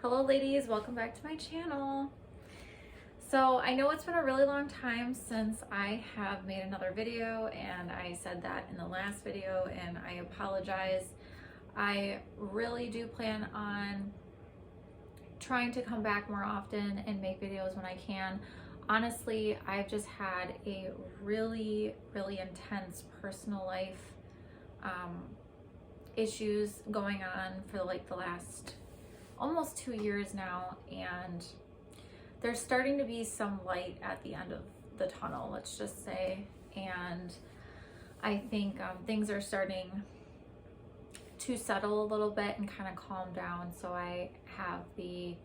Hello ladies, welcome back to my channel. So I know it's been a really long time since I have made another video, and I said that in the last video, and I apologize. I really do plan on trying to come back more often and make videos when I can. Honestly, I've just had a really intense personal life issues going on for like the last almost 2 years now, and there's starting to be some light at the end of the tunnel, let's just say. And I think things are starting to settle a little bit and kind of calm down, so I have the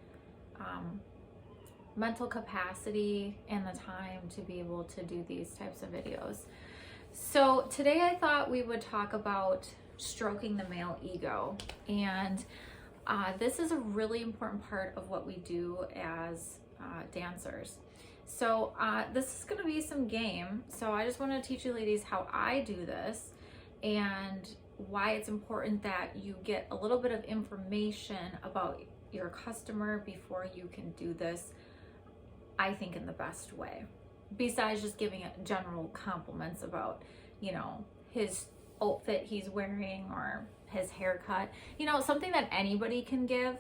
mental capacity and the time to be able to do these types of videos. So today I thought we would talk about stroking the male ego, and this is a really important part of what we do as dancers. So this is going to be some game. So I just want to teach you ladies how I do this and why it's important that you get a little bit of information about your customer before you can do this, I think, in the best way. Besides just giving it general compliments about, you know, his outfit he's wearing or his haircut, you know, something that anybody can give.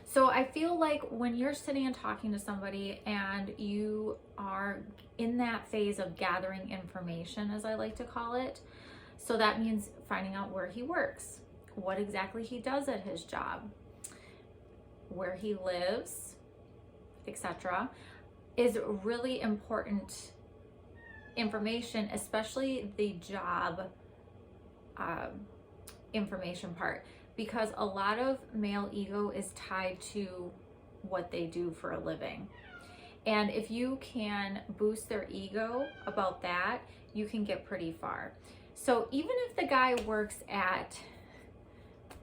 So I feel like when you're sitting and talking to somebody and you are in that phase of gathering information, as I like to call it, so that means finding out where he works, what exactly he does at his job, where he lives, etc., is really important information, especially the job information part, because a lot of male ego is tied to what they do for a living. And if you can boost their ego about that, you can get pretty far. So even if the guy works at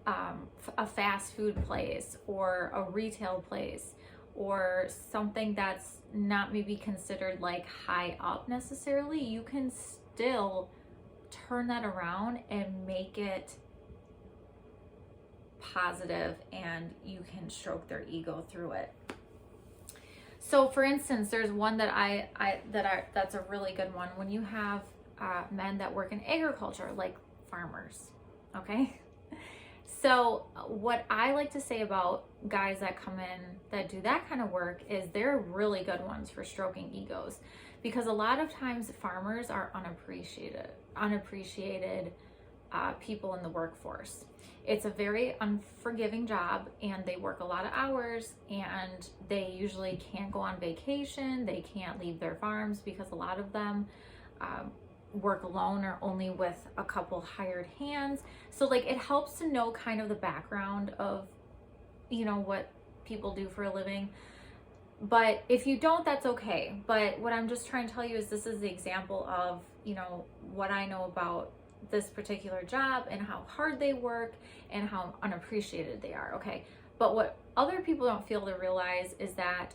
a fast food place or a retail place or something that's not maybe considered like high up necessarily, you can still turn that around and make it positive, and you can stroke their ego through it. So for instance, there's one that that's a really good one. When you have men that work in agriculture, like farmers, okay? So what I like to say about guys that come in that do that kind of work is they're really good ones for stroking egos, because a lot of times farmers are unappreciated people in the workforce. It's a very unforgiving job, and they work a lot of hours, and they usually can't go on vacation. They can't leave their farms because a lot of them work alone or only with a couple hired hands. So like, it helps to know kind of the background of, you know, what people do for a living. But if you don't, that's okay. But what I'm just trying to tell you is this is the example of, you know, what I know about this particular job and how hard they work and how unappreciated they are, okay? But what other people don't feel to realize is that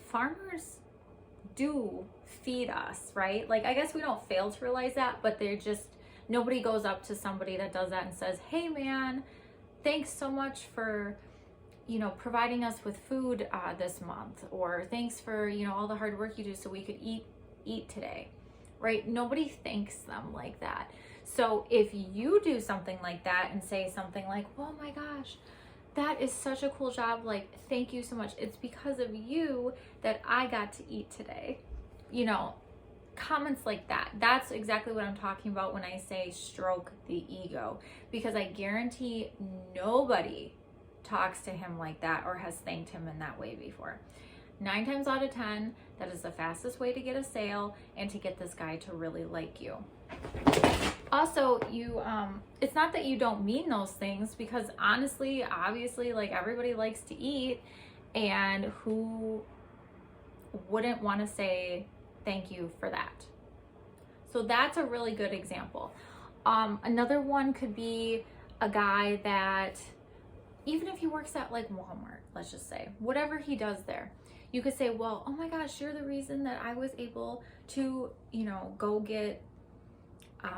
farmers do feed us, right? Like, I guess we don't fail to realize that, but they're just, nobody goes up to somebody that does that and says, hey man, thanks so much for, you know, providing us with food this month, or thanks for, you know, all the hard work you do so we could eat today, right? Nobody thanks them like that. So if you do something like that and say something like, oh my gosh, that is such a cool job, like, thank you so much, it's because of you that I got to eat today, you know, comments like that, that's exactly what I'm talking about when I say stroke the ego, because I guarantee nobody talks to him like that or has thanked him in that way before. 9 times out of 10, that is the fastest way to get a sale and to get this guy to really like you. Also, you it's not that you don't mean those things, because honestly, obviously, like, everybody likes to eat, and who wouldn't want to say thank you for that? So that's a really good example. Another one could be a guy that, even if he works at like Walmart, let's just say, whatever he does there, you could say, well, oh my gosh, you're the reason that I was able to, you know, go get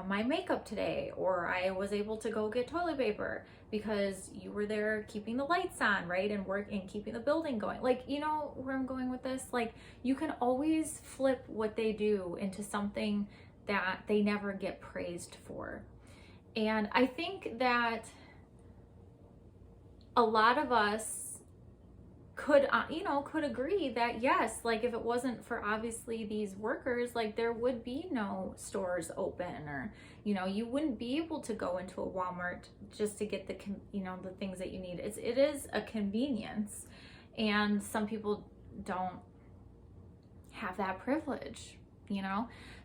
my makeup today, or I was able to go get toilet paper because you were there keeping the lights on, right? And work and keeping the building going. Like, you know where I'm going with this? Like, you can always flip what they do into something that they never get praised for. And I think that a lot of us could could agree that yes, like if it wasn't for obviously these workers, like there would be no stores open, or you wouldn't be able to go into a Walmart just to get the the things that you need. It is a convenience, and some people don't have that privilege,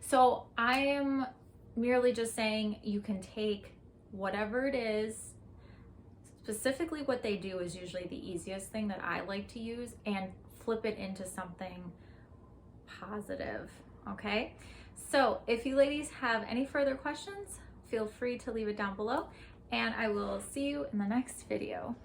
so I am merely just saying you can take whatever it is. Specifically, what they do is usually the easiest thing that I like to use, and flip it into something positive, okay? So if you ladies have any further questions, feel free to leave it down below, and I will see you in the next video.